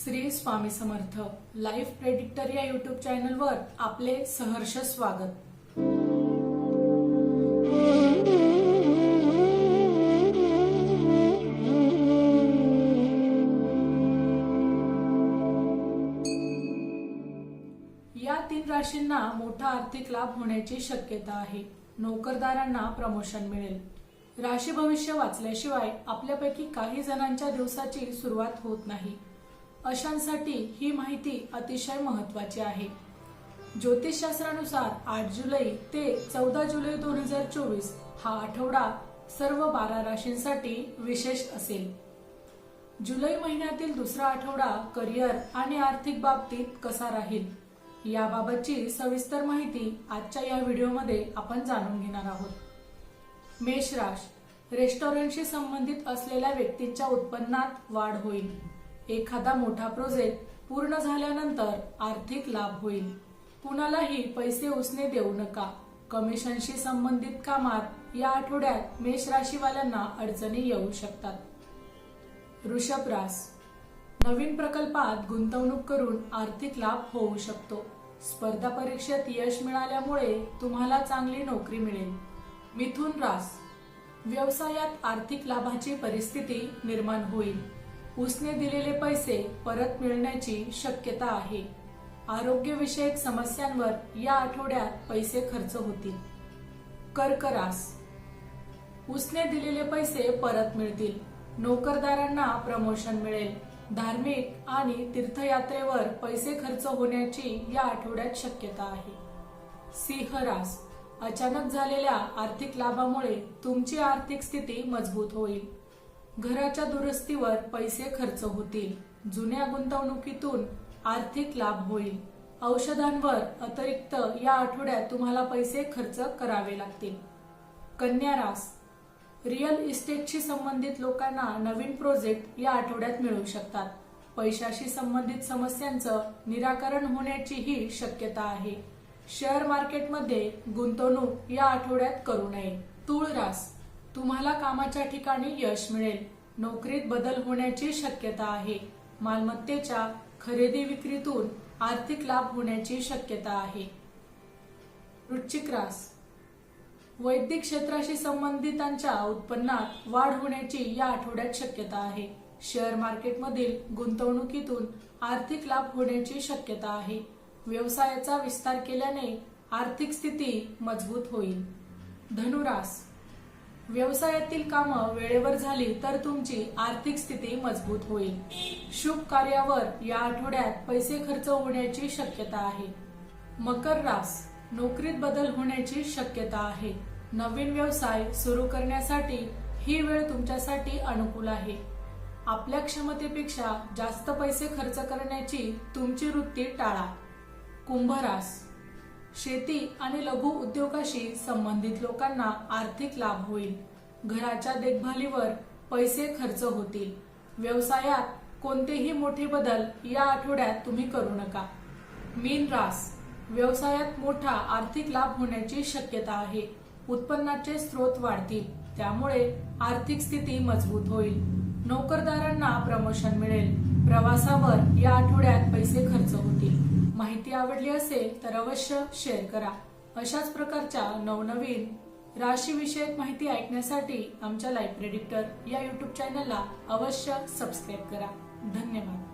Shri Swami Samarth life predictor या YouTube चॅनलवर आपले सहर्ष स्वागत। या 3 राशींना मोठा आर्थिक लाभ होण्याची शक्यता आहे। नोकरदारांना प्रमोशन मिळेल। राशी भविष्य वाचल्याशिवाय आपल्यापैकी काही जणांच्या दिवसाची सुरुवात होत नाही। अशांसाठी ही माहिती अतिशय महत्त्वाची आहे। ज्योतिषशास्त्रानुसार 8 जुलै ते 14 जुलै 2024 हा आठवडा सर्व 12 राशींसाठी विशेष असेल। जुलै महिन्यातील दुसरा आठवडा करिअर आणि आर्थिक बाबतीत कसा राहील याबाबतची सविस्तर माहिती आजच्या या व्हिडिओमध्ये आपण जाणून घेणार आहोत। मेष राशी, रेस्टॉरंटशी संबंधित असलेल्या व्यक्तींच्या उत्पन्नात वाढ होईल। एखादा मोठा प्रोजेक्ट पूर्ण झाल्यानंतर आर्थिक लाभ होईल। कुणालाही पैसे उसने देऊ नका। कमिशनशी संबंधित कामात या आठवड्यात मेष राशीवाल्यांना अडचणी येऊ शकतात। वृषभ राशी, नवीन प्रकल्पात गुंतवणूक करून आर्थिक लाभ होऊ शकतो। स्पर्धा परीक्षेत यश मिळाल्यामुळे तुम्हाला चांगली नोकरी मिळेल। मिथुन राशी, व्यवसायात आर्थिक लाभाची परिस्थिती निर्माण होईल। उसने दिलेले पैसे परत मिळण्याची शक्यता आहे। आरोग्यविषयक समस्यांवर या आठवड्यात पैसे खर्च होतील। कर्क राशी, उसने दिलेले पैसे परत मिळतील। नोकरदारांना प्रमोशन मिळेल। धार्मिक आणि तीर्थयात्रेवर पैसे खर्च होण्याची या आठवड्यात शक्यता आहे। सिंह राशी, अचानक झालेल्या आर्थिक लाभामुळे तुमची आर्थिक स्थिती मजबूत होईल। घराच्या दुरुस्तीवर पैसे खर्च होतील। जुन्या गुंतवणुकीतून आर्थिक लाभ होईल। औषधांवर अतिरिक्त या आठवड्यात तुम्हाला पैसे खर्च करावे लागतील। कन्या राशी, रिअल इस्टेटशी संबंधित लोकांना नवीन प्रोजेक्ट या आठवड्यात मिळू शकतात। पैशाशी संबंधित समस्यांचं निराकरण होण्याचीही शक्यता आहे। शेअर मार्केटमध्ये गुंतवणूक या आठवड्यात करू नये। तुळ राशी, तुम्हाला कामाच्या ठिकाणी यश मिळेल। नोकरीत बदल होण्याची शक्यता आहे। मालमत्तेच्या खरेदी विक्रीतून आर्थिक लाभ होण्याची शक्यता आहे। वृश्चिक राशी, वैद्यक क्षेत्राशी संबंधितांच्या उत्पन्नात वाढ होण्याची या आठवड्यात शक्यता आहे। शेअर मार्केटमधील गुंतवणुकीतून आर्थिक लाभ होण्याची शक्यता आहे। व्यवसायाचा विस्तार केल्याने आर्थिक स्थिती मजबूत होईल। धनु राशी, व्यवसायातील कामं वेळेवर झाली तर तुमची आर्थिक स्थिती मजबूत होईल। शुभ कार्यावर या आठवड्यात पैसे खर्च होण्याची शक्यता आहे। मकर राशी, नोकरीत बदल होण्याची शक्यता आहे। नवीन व्यवसाय सुरू करण्यासाठी ही वेळ तुमच्यासाठी अनुकूल आहे। आपल्या क्षमतेपेक्षा जास्त पैसे खर्च करण्याची तुमची वृत्ती टाळा। कुंभ राशी, शेती आणि लघु उद्योगाशी संबंधित लोकांना आर्थिक लाभ होईल। घराच्या देखभालीवर पैसे खर्च होतील। व्यवसायात कोणतेही मोठे बदल या आठवड्यात तुम्ही करू नका। मीन राशी, व्यवसायात मोठा आर्थिक लाभ होण्याची शक्यता आहे। उत्पन्नाचे स्रोत वाढतील, त्यामुळे आर्थिक स्थिती मजबूत होईल। नोकरदारांना प्रमोशन मिळेल। प्रवासावर या आठवड्यात पैसे खर्च होतील। माहिती आवडली असेल तर अवश्य शेअर करा। अशाच प्रकारच्या नवनवीन राशीविषयक माहिती ऐकण्यासाठी आमच्या लाईफ प्रेडिक्टर या यूट्यूब चॅनलला अवश्य सबस्क्राईब करा। धन्यवाद।